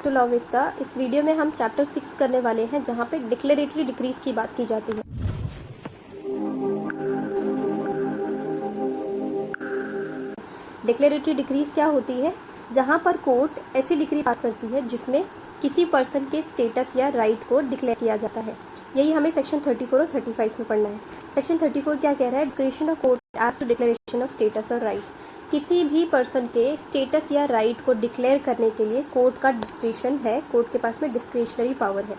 To Law Vista. इस video में हम चैप्टर 6 करने वाले हैं जहाँ पे डिक्लेरेटरी डिक्रीज की बात की जाती है। डिक्लेरेटरी डिक्रीज क्या होती है? जहाँ पर कोर्ट ऐसी डिक्री पास करती है जिसमें किसी पर्सन के स्टेटस या राइट को डिक्लेयर किया जाता है। यही हमें सेक्शन 34 और 35 में पढ़ना है। सेक्शन 34 क्या कह रहा है? Description of court as to declaration of status और राइट। किसी भी पर्सन के स्टेटस या राइट को डिक्लेयर करने के लिए कोर्ट का डिस्क्रिप्शन है, कोर्ट के पास में डिस्क्रिशनरी पावर है।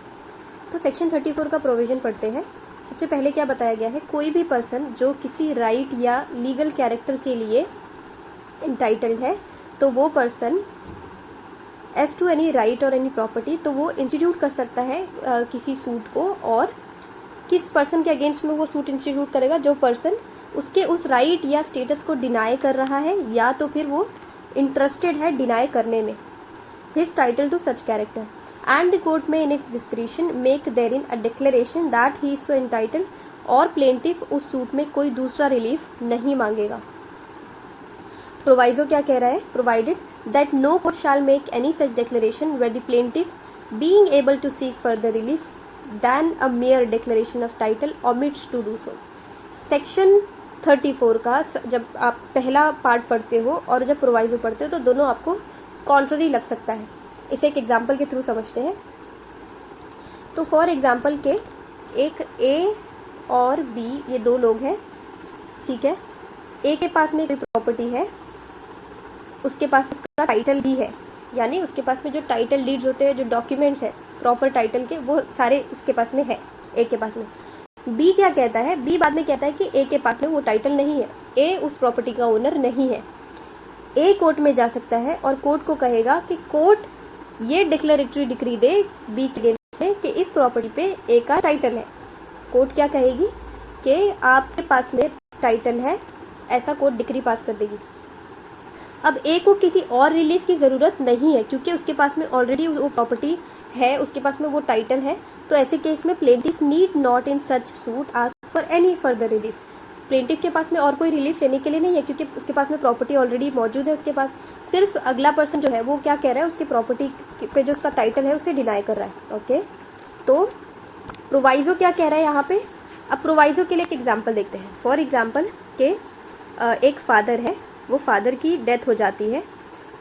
तो सेक्शन 34 का प्रोविजन पढ़ते हैं। सबसे पहले क्या बताया गया है? कोई भी पर्सन जो किसी राइट या लीगल कैरेक्टर के लिए इंटाइटल्ड है, तो वो person as to any right और एनी प्रॉपर्टी, तो वो इंस्टीट्यूट कर सकता है किसी सूट को। और किस पर्सन के अगेंस्ट में वो सूट इंस्टीट्यूट करेगा? जो पर्सन उसके उस राइट या स्टेटस को डिनाई कर रहा है या तो फिर वो इंटरेस्टेड है डिनाई करने में। His title to such character and the court में in its discretion make there in a declaration that he is so entitled, और प्लेंटिफ उस सूट में कोई दूसरा रिलीफ नहीं मांगेगा। प्रोवाइजो क्या कह रहा है? Provided that no court shall make any such declaration where the plaintiff being able to seek further relief than a mere declaration of title omits to do so. Section 34 का जब आप पहला पार्ट पढ़ते हो और जब प्रोवाइजो पढ़ते हो तो दोनों आपको कॉन्ट्ररी लग सकता है। इसे एक एग्जाम्पल के थ्रू समझते हैं। तो फॉर एग्जाम्पल के एक ए और बी, ये दो लोग हैं, ठीक है। ए के पास में कोई प्रॉपर्टी है, उसके पास उसका टाइटल भी है, यानी उसके पास में जो टाइटल डीड्स होते हैं, जो डॉक्यूमेंट्स है प्रॉपर टाइटल के, वो सारे इसके पास में है, ए के पास में। बी क्या कहता है? बी बाद में कहता है कि ए के पास में वो टाइटल नहीं है, ए उस प्रॉपर्टी का ओनर नहीं है। ए कोर्ट में जा सकता है और कोर्ट को कहेगा कि कोर्ट ये डिक्लेरेटरी डिक्री दे बी के अगेंस्ट में कि इस प्रॉपर्टी पे ए का टाइटल है। कोर्ट क्या कहेगी कि आपके पास में टाइटल है, ऐसा कोर्ट डिक्री पास कर देगी। अब ए को किसी और रिलीफ की ज़रूरत नहीं है क्योंकि उसके पास में ऑलरेडी वो प्रॉपर्टी है, उसके पास में वो टाइटल है। तो ऐसे केस में plaintiff need not in such suit ask for any further relief. Plaintiff के पास में और कोई रिलीफ लेने के लिए नहीं है क्योंकि उसके पास में प्रॉपर्टी ऑलरेडी मौजूद है। उसके पास सिर्फ अगला पर्सन जो है वो क्या कह रहा है, उसकी प्रॉपर्टी पे जो उसका टाइटल है उसे डिनाई कर रहा है। ओके, तो प्रोवाइजो क्या कह रहा है यहाँ पे? अब प्रोवाइजो के लिए एक एग्जाम्पल देखते हैं। फॉर एग्जाम्पल के एक फादर है, वो फादर की डेथ हो जाती है,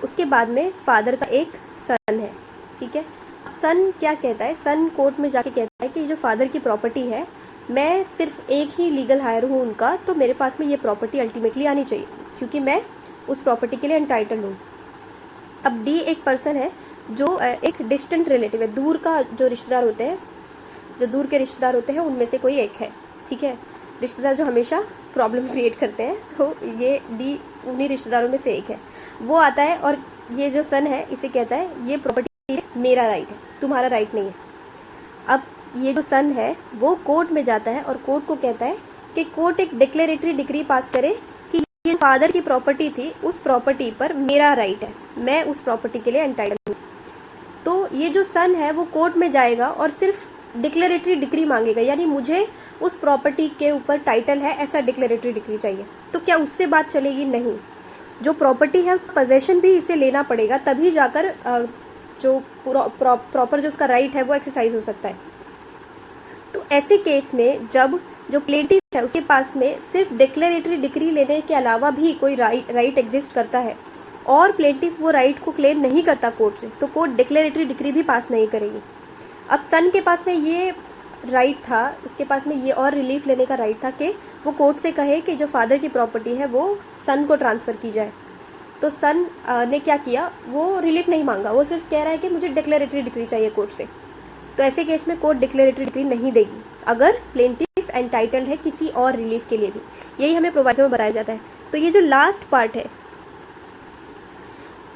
उसके बाद में फादर का एक सन है, ठीक है। सन क्या कहता है? सन कोर्ट में जाके कहता है कि जो फादर की प्रॉपर्टी है, मैं सिर्फ एक ही लीगल हायर हूँ उनका, तो मेरे पास में ये प्रॉपर्टी अल्टीमेटली आनी चाहिए क्योंकि मैं उस प्रॉपर्टी के लिए एंटाइटल्ड हूँ। अब डी एक पर्सन है जो एक डिस्टेंट रिलेटिव है, दूर का जो रिश्तेदार होते हैं, जो दूर के रिश्तेदार होते हैं उनमें से कोई एक है, ठीक है। रिश्तेदार जो हमेशा प्रॉब्लम क्रिएट करते हैं, तो ये डी उन्हीं रिश्तेदारों में से एक है। वो आता है और ये जो सन है इसे कहता है ये प्रॉपर्टी मेरा राइट है, तुम्हारा राइट नहीं है। अब ये जो सन है वो कोर्ट में जाता है और कोर्ट को कहता है कि कोर्ट एक डिक्लेरेटरी डिक्री पास करे कि ये फादर की प्रॉपर्टी थी, उस प्रॉपर्टी पर मेरा राइट है, मैं उस प्रॉपर्टी के लिए एंटाइटल्ड हूँ। तो ये जो सन है वो कोर्ट में जाएगा और सिर्फ डिक्लेरेटरी डिक्री मांगेगा, यानी मुझे उस प्रॉपर्टी के ऊपर टाइटल है ऐसा डिक्लेरेटरी डिक्री चाहिए। तो क्या उससे बात चलेगी? नहीं। जो प्रॉपर्टी है उसका पोजेशन भी इसे लेना पड़ेगा, तभी जाकर जो प्रॉपर जो उसका राइट है वो एक्सरसाइज हो सकता है। तो ऐसे केस में जब जो प्लेंटिफ है उसके पास में सिर्फ डिक्लेरेटरी डिक्री लेने के अलावा भी कोई राइट एग्जिस्ट करता है और प्लेंटिफ वो राइट को क्लेम नहीं करता कोर्ट से, तो कोर्ट डिक्लेरेटरी डिक्री भी पास नहीं करेगी। अब सन के पास में ये राइट था, उसके पास में ये और रिलीफ लेने का राइट था कि वो कोर्ट से कहे कि जो फादर की प्रॉपर्टी है वो सन को ट्रांसफ़र की जाए। तो सन ने क्या किया? वो रिलीफ नहीं मांगा, वो सिर्फ कह रहा है कि मुझे डिक्लेरेटरी डिक्री चाहिए कोर्ट से। तो ऐसे केस में कोर्ट डिक्लेरेटरी डिक्री नहीं देगी अगर प्लेंटिफ एंटाइटल्ड है किसी और रिलीफ के लिए भी। यही हमें प्रोवाइजो में बताया जाता है। तो ये जो लास्ट पार्ट है,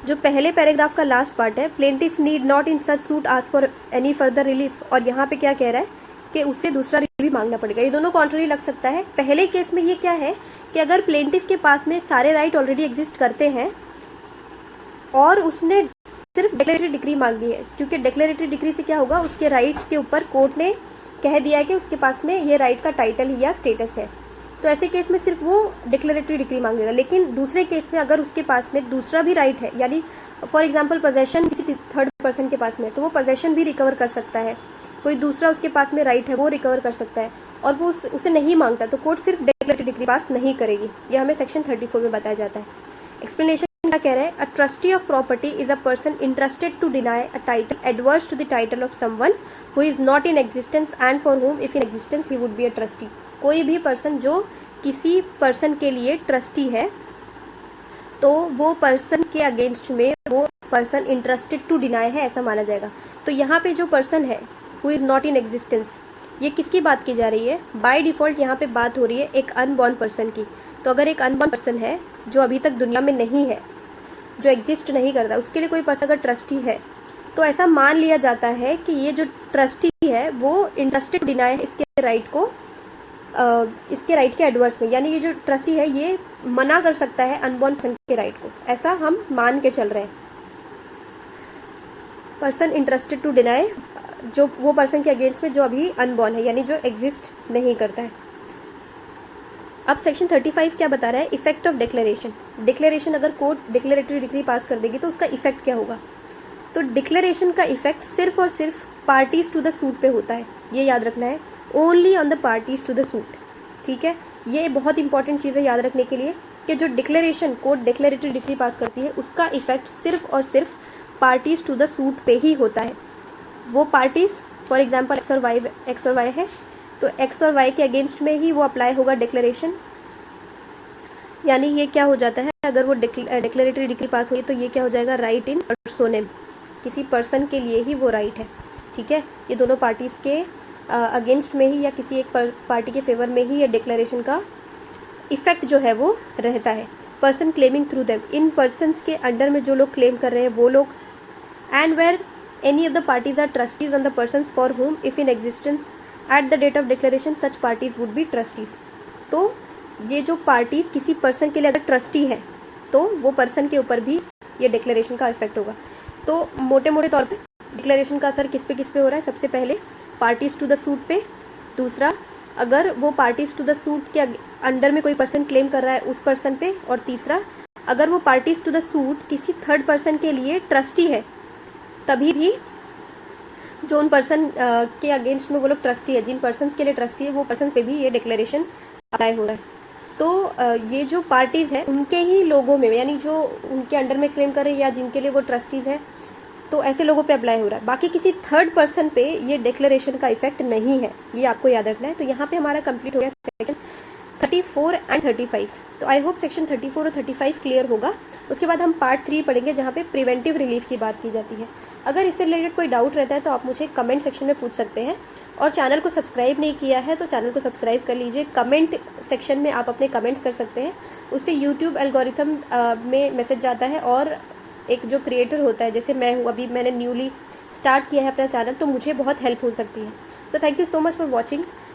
जो पहले पैराग्राफ का लास्ट पार्ट है, plaintiff need not in such suit ask for any further relief, और यहाँ पे क्या कह रहा है कि उससे दूसरा रिलीफ भी मांगना पड़ेगा। ये दोनों कॉन्ट्ररी लग सकता है। पहले केस में ये क्या है कि अगर प्लेंटिफ के पास में सारे राइट ऑलरेडी एग्जिस्ट करते हैं और उसने सिर्फ डिक्लेरेटरी डिक्री मांगी है, क्योंकि डिक्लेरेटरी डिक्री से क्या होगा, उसके राइट के ऊपर कोर्ट ने कह दिया है कि उसके पास में ये राइट का टाइटल या स्टेटस है, तो ऐसे केस में सिर्फ वो डिक्लेरेटरी डिक्री मांगेगा। लेकिन दूसरे केस में अगर उसके पास में दूसरा भी राइट है, यानी फॉर एग्जांपल पोजेशन किसी थर्ड पर्सन के पास में है तो वो पोजेशन भी रिकवर कर सकता है, कोई दूसरा उसके पास में राइट है वो रिकवर कर सकता है, और वो उसे नहीं मांगता तो कोर्ट सिर्फ डेक्लेरेटरी डिक्री पास नहीं करेगी। ये हमें सेक्शन 34 में बताया जाता है। एक्सप्लेनेशन क्या कह रहा है? A trustee of property is a person interested to deny a title adverse to the title of someone who is not in existence and for whom if in existence he would be a trustee. कोई भी person जो किसी person के लिए trustee है तो वो person के अगेंस्ट में वो पर्सन इंटरेस्टेड टू डिनाई है ऐसा माना जाएगा। तो यहाँ पे जो पर्सन है who is not in existence, ये किसकी बात की जा रही है? बाय डिफ़ॉल्ट यहाँ पे बात हो रही है एक अनबॉर्न पर्सन की। तो अगर एक अनबॉर्न पर्सन है जो अभी तक दुनिया में नहीं है, जो एग्जिस्ट नहीं करता, उसके लिए कोई पर्सन अगर ट्रस्टी है तो ऐसा मान लिया जाता है कि ये जो ट्रस्टी है वो इंटरेस्टेड डिनाई है इसके राइट को, इसके राइट के एडवर्स में, यानी ये जो ट्रस्टी है ये मना कर सकता है अनबॉर्न पर्सन के राइट को, ऐसा हम मान के चल रहे हैं। पर्सन इंटरेस्टेड टू डिनाई, जो वो पर्सन के अगेंस्ट में जो अभी अनबॉर्न है यानी जो एग्जिस्ट नहीं करता है। अब सेक्शन 35 क्या बता रहा है? Effect of declaration. डिक्लेरेशन अगर कोर्ट डिक्लेरेटरी डिक्री पास कर देगी तो उसका इफेक्ट क्या होगा? तो डिक्लेरेशन का इफेक्ट सिर्फ और सिर्फ पार्टीज टू द सूट पे होता है, ये याद रखना है। Only on the parties to the suit, ठीक है। ये बहुत इंपॉर्टेंट चीज़ है याद रखने के लिए कि जो declaration court declaratory decree pass करती है उसका इफेक्ट सिर्फ और सिर्फ पार्टीज टू द सूट पे ही होता है। वो पार्टीज फॉर एग्जांपल एक्स और वाई है तो एक्स और वाई के अगेंस्ट में ही वो अप्लाई होगा डिक्लेरेशन, यानी ये क्या हो जाता है? अगर वो डिक्लेरेटरी डिक्री पास हुई तो ये क्या हो जाएगा? राइट इन पर्सोनेम, किसी पर्सन के लिए ही वो राइट है, ठीक है। ये दोनों पार्टीज़ के अगेंस्ट में ही या किसी एक पार्टी के फेवर में ही ये डिक्लेरेशन का इफेक्ट जो है वो रहता है। पर्सन क्लेमिंग थ्रू देम, इन पर्सनस के अंडर में जो लोग क्लेम कर रहे हैं वो लोग, and where any of the parties are trustees on the persons for whom if in existence at the date of declaration such parties would be trustees. तो ये जो पार्टीज किसी पर्सन के लिए अगर ट्रस्टी है तो वो पर्सन के ऊपर भी ये डिक्लेरेशन का इफेक्ट होगा। तो मोटे मोटे तौर पे डिक्लेरेशन का असर किस पे हो रहा है? सबसे पहले पार्टीज टू द सूट पे, दूसरा अगर वो पार्टीज टू द सूट के अंडर में कोई पर्सन क्लेम कर रहा है उस पर्सन पे, और तीसरा अगर वो पार्टीज टू द सूट किसी थर्ड पर्सन के लिए ट्रस्टी है तभी भी जो उन पर्सन के अगेंस्ट में वो लोग ट्रस्टी है, जिन पर्सन्स के लिए ट्रस्टी है वो पर्सन्स पे भी ये डिक्लेरेशन अप्लाई हो रहा है। तो ये जो पार्टीज़ है उनके ही लोगों में, यानी जो उनके अंडर में क्लेम कर रहे हैं या जिनके लिए वो ट्रस्टीज़ है, तो ऐसे लोगों पे अप्लाई हो रहा है। बाकी किसी थर्ड पर्सन पे ये डिक्लेरेशन का इफेक्ट नहीं है, ये आपको याद रखना है। तो यहाँ पे हमारा कंप्लीट हो गया सेक्शन 34 एंड 35। तो आई होप सेक्शन 34 और 35 क्लियर होगा। उसके बाद हम पार्ट 3 पढ़ेंगे जहाँ पे प्रिवेंटिव रिलीफ की बात की जाती है। अगर इससे रिलेटेड कोई डाउट रहता है तो आप मुझे कमेंट सेक्शन में पूछ सकते हैं, और चैनल को सब्सक्राइब नहीं किया है तो चैनल को सब्सक्राइब कर लीजिए। कमेंट सेक्शन में आप अपने कमेंट्स कर सकते हैं, उससे यूट्यूब एल्गोरिथम में मैसेज जाता है, और एक जो क्रिएटर होता है जैसे मैं हूँ, अभी मैंने न्यूली स्टार्ट किया है अपना चैनल, तो मुझे बहुत हेल्प हो सकती है। तो thank you so much for watching.